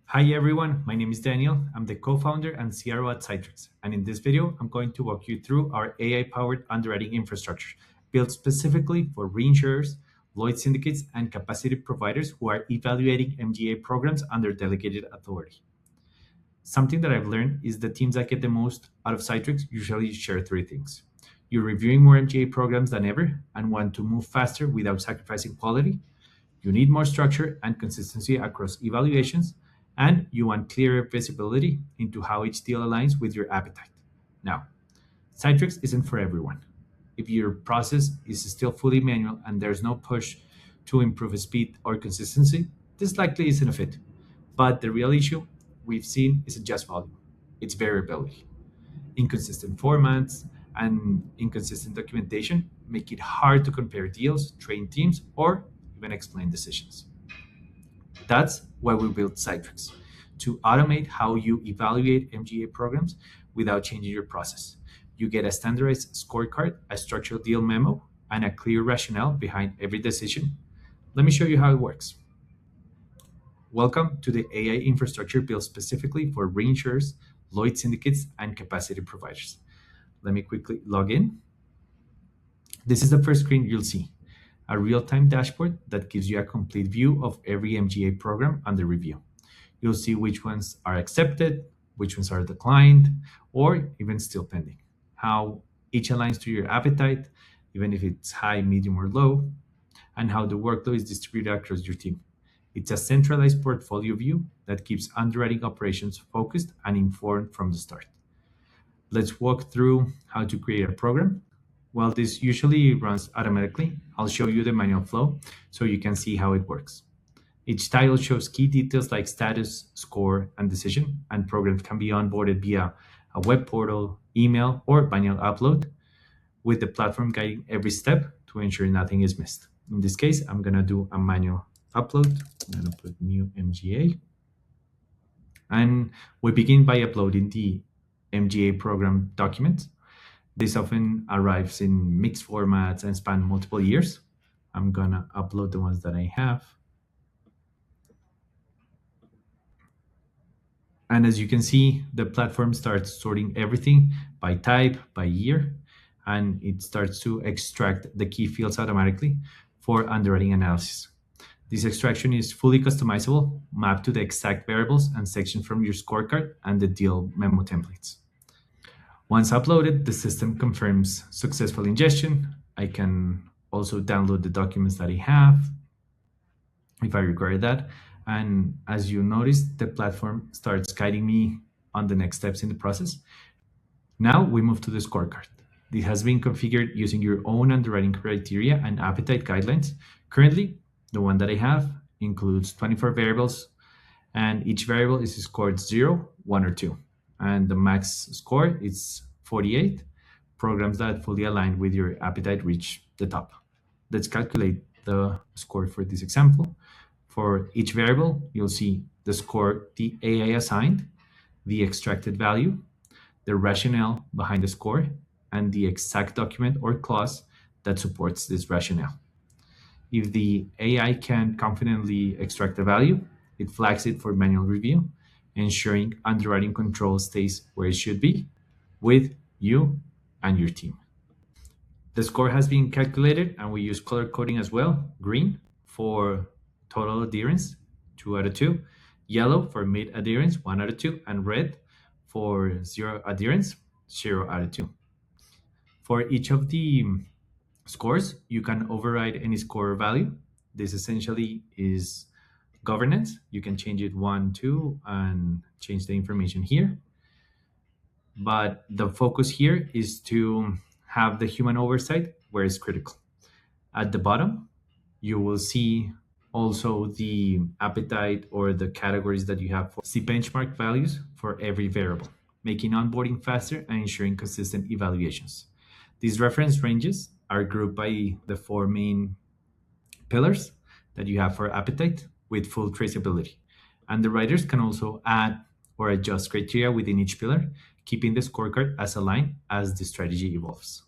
Hi everyone, my name is Daniel. I'm the co-founder and CRO at Sytrex. And in this video, I'm going to walk you through our AI-powered underwriting infrastructure built specifically for reinsurers, Lloyd syndicates, and capacity providers who are evaluating MGA programs under delegated authority. Something that I've learned is the teams that get the most out of Sytrex usually share three things. You're reviewing more MGA programs than ever and want to move faster without sacrificing quality. You need more structure and consistency across evaluations, and you want clearer visibility into how each deal aligns with your appetite. Now, Citrix isn't for everyone. If your process is still fully manual and there's no push to improve speed or consistency, this likely isn't a fit. But the real issue we've seen isn't just volume, it's variability. Inconsistent formats and inconsistent documentation make it hard to compare deals, train teams, or even explain decisions. That's why we built Citrix to automate how you evaluate MGA programs without changing your process. You get a standardized scorecard, a structured deal memo, and a clear rationale behind every decision. Let me show you how it works. Welcome to the AI infrastructure built specifically for reinsurers, Lloyd syndicates, and capacity providers. Let me quickly log in. This is the first screen you'll see, a real-time dashboard that gives you a complete view of every MGA program under review. You'll see which ones are accepted, which ones are declined, or even still pending, how each aligns to your appetite, even if it's high, medium, or low, and how the workload is distributed across your team. It's a centralized portfolio view that keeps underwriting operations focused and informed from the start. Let's walk through how to create a program. While this usually runs automatically, I'll show you the manual flow so you can see how it works. Each tile shows key details like status, score, and decision, and programs can be onboarded via a web portal, email, or manual upload, with the platform guiding every step to ensure nothing is missed. In this case, I'm going to do a manual upload. I'm going to put new MGA. And we begin by uploading the MGA program document. This often arrives in mixed formats and span multiple years. I'm gonna upload the ones that I have. And as you can see, the platform starts sorting everything by type, by year, and it starts to extract the key fields automatically for underwriting analysis. This extraction is fully customizable, mapped to the exact variables and sections from your scorecard and the deal memo templates. Once uploaded, the system confirms successful ingestion. I can also download the documents that I have if I require that. And as you notice, the platform starts guiding me on the next steps in the process. Now we move to the scorecard. This has been configured using your own underwriting criteria and appetite guidelines. Currently, the one that I have includes 24 variables, and each variable is scored 0, 1, or 2. And the max score is 48. Programs that fully align with your appetite reach the top. Let's calculate the score for this example. For each variable, you'll see the score the AI assigned, the extracted value, the rationale behind the score, and the exact document or clause that supports this rationale. If the AI can confidently extract the value, it flags it for manual review, ensuring underwriting control stays where it should be with you and your team. The score has been calculated, and we use color coding as well. Green for total adherence, 2 out of 2. Yellow for mid adherence, 1 out of 2. And red for 0 adherence, 0 out of 2. For each of the scores, you can override any score value. This essentially is governance. You can change it 1, 2, and change the information here. But the focus here is to have the human oversight where it's critical. At the bottom, you will see also the appetite or the categories that you have for the benchmark values for every variable, making onboarding faster and ensuring consistent evaluations. These reference ranges are grouped by the 4 main pillars that you have for appetite with full traceability. Underwriters can also add or adjust criteria within each pillar, keeping the scorecard as aligned as the strategy evolves.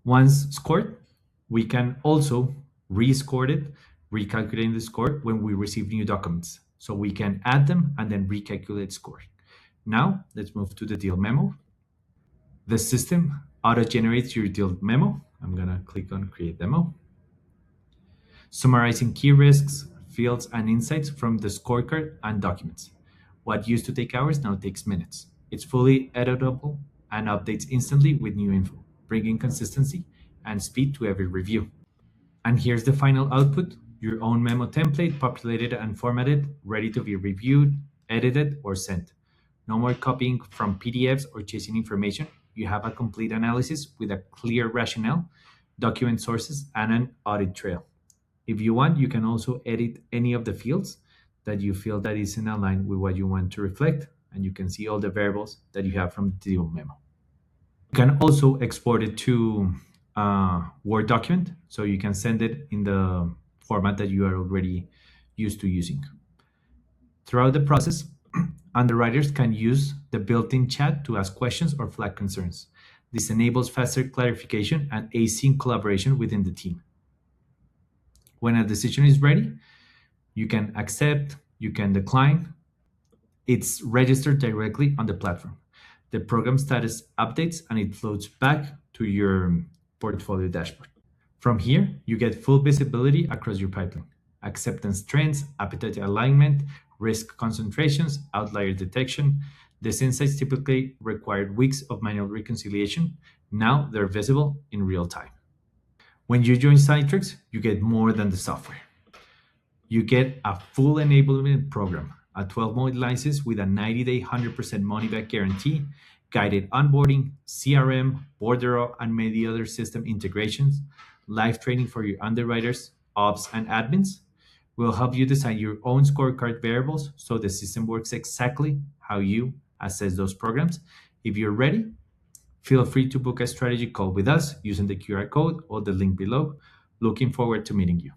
Once scored, we can also rescore it, recalculating the score when we receive new documents. So we can add them and then recalculate scoring. Now let's move to the deal memo. The system auto generates your deal memo. I'm going to click on create demo, summarizing key risks, fields, and insights from the scorecard and documents. What used to take hours now takes minutes. It's fully editable and updates instantly with new info, bringing consistency and speed to every review. And here's the final output, your own memo template, populated and formatted, ready to be reviewed, edited, or sent. No more copying from PDFs or chasing information. You have a complete analysis with a clear rationale, document sources, and an audit trail. If you want, you can also edit any of the fields that you feel that is in line with what you want to reflect, and you can see all the variables that you have from the deal memo. You can also export it to a Word document, so you can send it in the format that you are already used to using. Throughout the process, underwriters can use the built-in chat to ask questions or flag concerns. This enables faster clarification and async collaboration within the team. When a decision is ready, you can accept, you can decline. It's registered directly on the platform. The program status updates and it floats back to your portfolio dashboard. From here, you get full visibility across your pipeline, acceptance trends, appetite alignment, risk concentrations, outlier detection. These insights typically required weeks of manual reconciliation. Now they're visible in real time. When you join Sytrex, you get more than the software. You get a full enablement program, a 12-month license with a 90-day 100% money-back guarantee, guided onboarding, CRM, bordereau, and many other system integrations, live training for your underwriters, ops, and admins. Will help you design your own scorecard variables so the system works exactly how you assess those programs. If you're ready, feel free to book a strategy call with us using the QR code or the link below. Looking forward to meeting you.